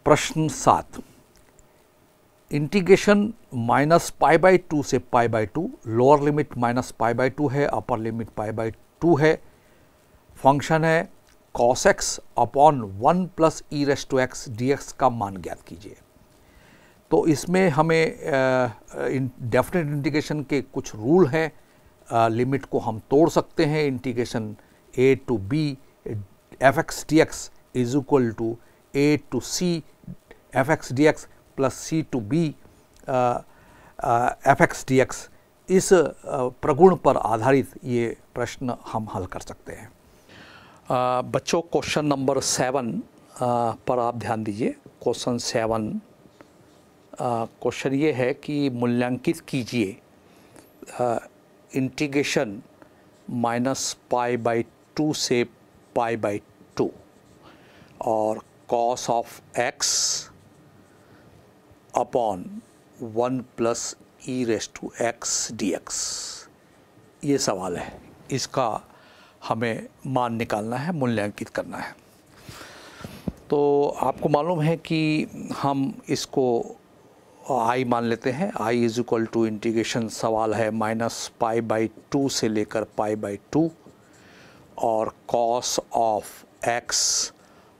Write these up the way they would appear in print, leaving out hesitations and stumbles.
प्रश्न 7, integration minus pi by 2 से pi by 2, lower limit minus pi by 2 है, upper limit pi by 2 है। Function है cos x upon 1 plus e raise to x d x का मान ज्ञात कीजिए। तो इसमें हमें डेफिनेट इंटीग्रेशन के कुछ रूल हैं, लिमिट को हम तोड़ सकते हैं। Integration a to b f x d x is equal to a to c f x d x plus c to b f x d x, इस प्रगुण पर आधारित ये प्रश्न हम हल कर सकते हैं। बच्चों, क्वेश्चन नंबर 7 पर आप ध्यान दीजिए। क्वेश्चन 7 क्वेश्चन ये है कि मूल्यांकित कीजिए इंटीग्रेशन माइनस पाई बाई 2 से पाई बाई 2 और cos of x upon 1 plus e raise to x d x. ये सवाल है, इसका हमें मान निकालना है, मूल्यांकित करना है। तो आपको मालूम है कि हम इसको i मान लेते हैं। i is equal to integration, सवाल है माइनस पाई बाई 2 से लेकर पाई बाई 2 और cos of x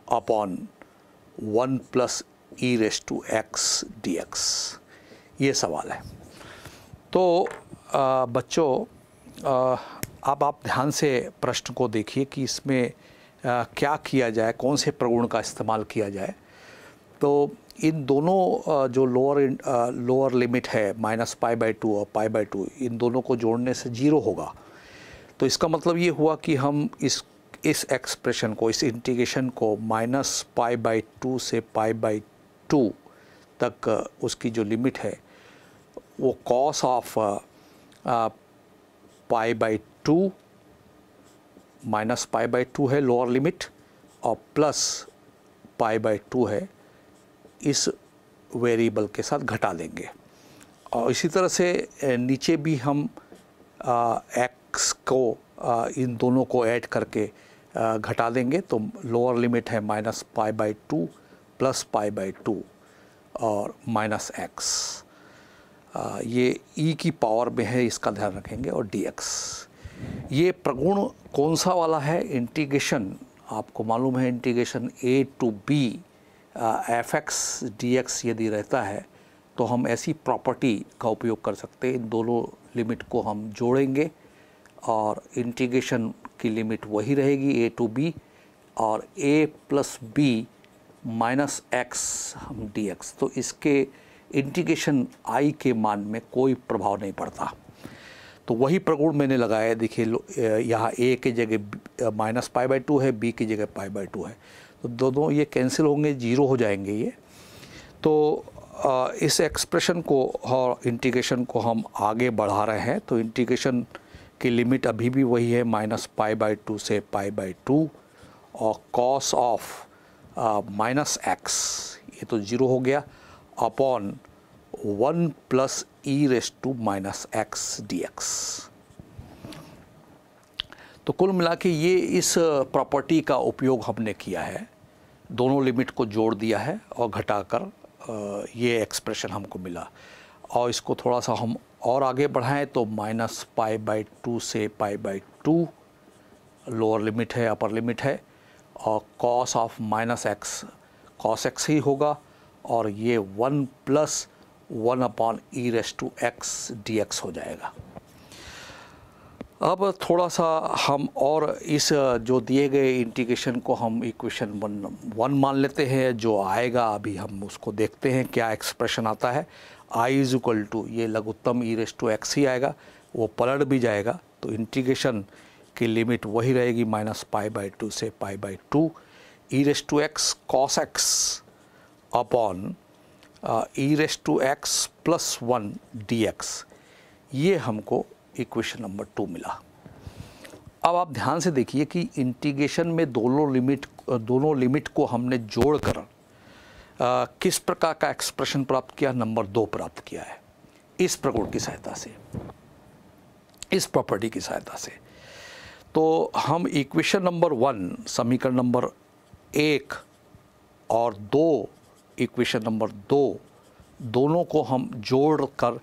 upon 1 plus e raise to x d x, ये सवाल है। तो बच्चों, अब आप ध्यान से प्रश्न को देखिए कि इसमें क्या किया जाए, कौन से प्रगुण का इस्तेमाल किया जाए। तो इन दोनों जो लोअर लिमिट है माइनस पाई बाई 2 और पाई बाई 2, इन दोनों को जोड़ने से 0 होगा। तो इसका मतलब ये हुआ कि हम इस एक्सप्रेशन को, इस इंटीग्रेशन को माइनस पाई बाई 2 से पाई बाई 2 तक उसकी जो लिमिट है वो cos of pi by 2 minus pi by 2 है लोअर लिमिट और प्लस पाई बाई 2 है, इस वेरिएबल के साथ घटा देंगे। और इसी तरह से नीचे भी हम x को इन दोनों को ऐड करके घटा देंगे। तो लोअर लिमिट है minus pi by 2 plus pi by 2 और माइनस x, ये e की पावर में है, इसका ध्यान रखेंगे, और dx। ये प्रगुण कौन सा वाला है? इंटीग्रेशन, आपको मालूम है integration a to b f x d x यदि रहता है तो हम ऐसी प्रॉपर्टी का उपयोग कर सकते हैं। इन दोनों लिमिट को हम जोड़ेंगे और इंटीग्रेशन की लिमिट वही रहेगी a टू b, और a plus b minus x हम dx। तो इसके इंटीग्रेशन i के मान में कोई प्रभाव नहीं पड़ता। तो वही प्रगुण मैंने लगाया। देखिए यहाँ a की जगह माइनस पाई बाई 2 है, b की जगह पाई बाई 2 है, तो दोनों ये कैंसिल होंगे, 0 हो जाएंगे ये। तो इस एक्सप्रेशन को और इंटीग्रेशन को हम आगे बढ़ा रहे हैं। तो इंटीग्रेशन की लिमिट अभी भी वही है माइनस पाई बाई 2 से पाई बाई 2 और कॉस ऑफ माइनस एक्स, ये तो 0 हो गया, upon 1 plus e raise to minus x d x. तो कुल मिला के ये इस प्रॉपर्टी का उपयोग हमने किया है, दोनों लिमिट को जोड़ दिया है और घटाकर ये एक्सप्रेशन हमको मिला। और इसको थोड़ा सा हम और आगे बढ़ाएं तो माइनस पाई बाई 2 से पाई बाई 2 लोअर लिमिट है, अपर लिमिट है, और cos of minus x cos x ही होगा, और ये 1 plus 1 upon e raise to x d x हो जाएगा। अब थोड़ा सा हम और इस जो दिए गए इंटीग्रेशन को हम इक्वेशन 1 मान लेते हैं। जो आएगा अभी हम उसको देखते हैं क्या एक्सप्रेशन आता है। i इज इक्वल टू, ये लघुत्तम ई रेस टू एक्स ही आएगा, वो पलट भी जाएगा। तो इंटीग्रेशन की लिमिट वही रहेगी माइनस पाई बाई 2 से pi by 2 e raise to x cos x upon e raise to x plus 1 d x. ये हमको इक्वेशन नंबर 2 मिला। अब आप ध्यान से देखिए कि इंटीग्रेशन में दोनों लिमिट को हमने जोड़कर किस प्रकार का एक्सप्रेशन प्राप्त किया? नंबर 2 प्राप्त किया है, इस प्रगुण की सहायता से, इस प्रॉपर्टी की सहायता से। तो हम इक्वेशन नंबर 1, समीकरण नंबर 1 और 2 इक्वेशन नंबर 2, दोनों को हम जोड़ कर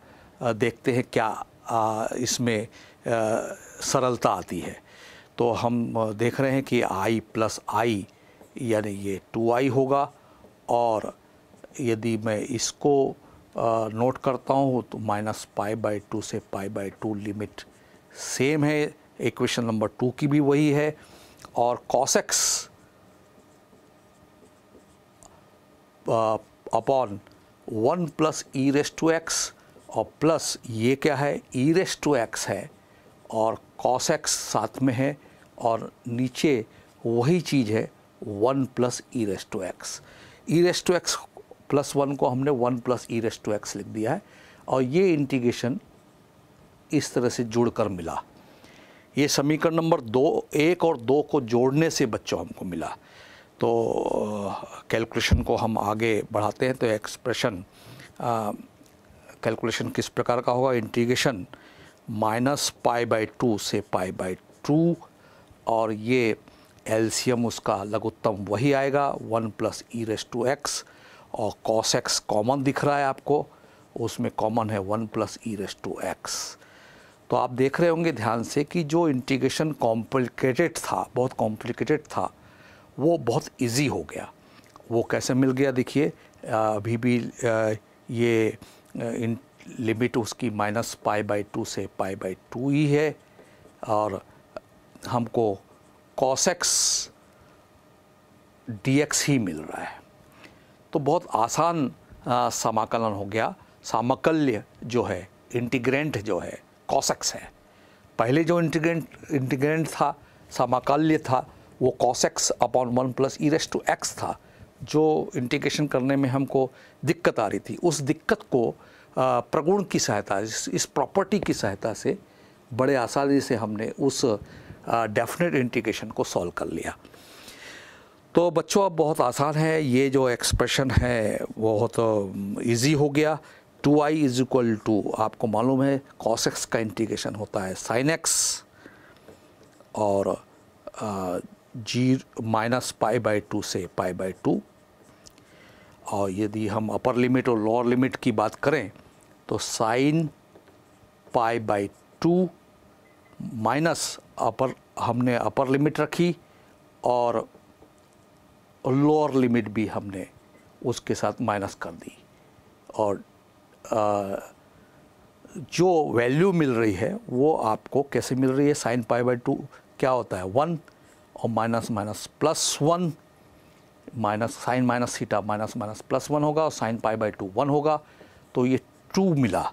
देखते हैं क्या इसमें सरलता आती है। तो हम देख रहे हैं कि i प्लस आई यानी ये 2i होगा, और यदि मैं इसको नोट करता हूँ तो -π/2 से π/2 लिमिट सेम है, इक्वेशन नंबर 2 की भी वही है। और cos x upon 1 plus e raise to x, और प्लस ये क्या है, ई रेस टू एक्स है, और cos x साथ में है, और नीचे वही चीज़ है 1 plus e raise to x. E raise to x plus 1 को हमने 1 plus e raise to x लिख दिया है, और ये इंटीग्रेशन इस तरह से जुड़कर मिला। ये समीकरण नंबर 1 और 2 को जोड़ने से बच्चों हमको मिला। तो कैलकुलेशन को हम आगे बढ़ाते हैं। तो एक्सप्रेशन कैलकुलेशन किस प्रकार का होगा, इंटीग्रेशन -π/2 से π/2, और ये एलसीएम उसका लघुत्तम वही आएगा 1 plus e raise to x, और cos x कॉमन दिख रहा है आपको, उसमें कॉमन है 1 plus e raise to x. तो आप देख रहे होंगे ध्यान से कि जो इंटीग्रेशन कॉम्प्लिकेटेड था, बहुत कॉम्प्लिकेटेड था, वो बहुत इजी हो गया। वो कैसे मिल गया, देखिए अभी भी ये लिमिट उसकी -π/2 से π/2 ही है, और हमको cos x dx ही मिल रहा है। तो बहुत आसान समाकलन हो गया। सामकल्य जो है, इंटीग्रेंट जो है cos x है। पहले जो इंटीग्रेंट था, समाकल्य था, वो cos x upon 1 plus e raise to x था, जो इंटीग्रेशन करने में हमको दिक्कत आ रही थी। उस दिक्कत को प्रगुण की सहायता, इस प्रॉपर्टी की सहायता से बड़े आसानी से हमने उस डेफिनेट इंटीग्रेशन को सॉल्व कर लिया। तो बच्चों अब बहुत आसान है, ये जो एक्सप्रेशन है वो बहुत इजी हो गया। 2i इज इक्वल टू, आपको मालूम है cos x का इंटीग्रेशन होता है sin x, और -π/2 से π/2। और यदि हम अपर लिमिट और लोअर लिमिट की बात करें तो sin π/2 माइनस अपर, हमने अपर लिमिट रखी, और लोअर लिमिट भी हमने उसके साथ माइनस कर दी, और जो वैल्यू मिल रही है वो आपको कैसे मिल रही है, sin π/2 क्या होता है 1, और minus minus plus 1, minus sine minus theta minus minus plus 1 होगा, और sin π/2 1 होगा, तो ये 2 मिला।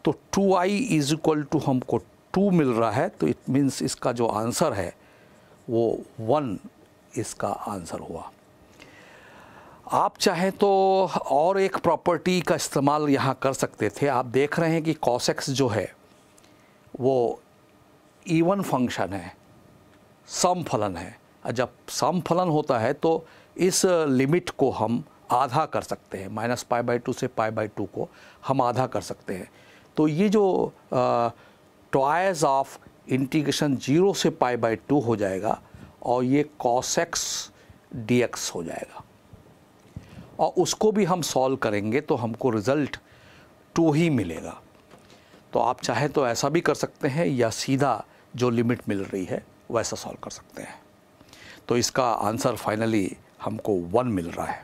तो 2i इज इक्वल टू हमको 2 मिल रहा है, तो इट मीन्स इसका जो आंसर है वो 1 इसका आंसर हुआ। आप चाहें तो और एक प्रॉपर्टी का इस्तेमाल यहाँ कर सकते थे। आप देख रहे हैं कि cos x जो है वो इवन फंक्शन है, सम फलन है। जब सम फलन होता है तो इस लिमिट को हम आधा कर सकते हैं, -π/2 से π/2 को हम आधा कर सकते हैं। तो ये जो ट्वाइस ऑफ इंटीग्रेशन 0 से π/2 हो जाएगा, और ये cos x dx हो जाएगा, और उसको भी हम सॉल्व करेंगे तो हमको रिज़ल्ट 2 ही मिलेगा। तो आप चाहे तो ऐसा भी कर सकते हैं, या सीधा जो लिमिट मिल रही है वैसा सॉल्व कर सकते हैं। तो इसका आंसर फाइनली हमको 1 मिल रहा है।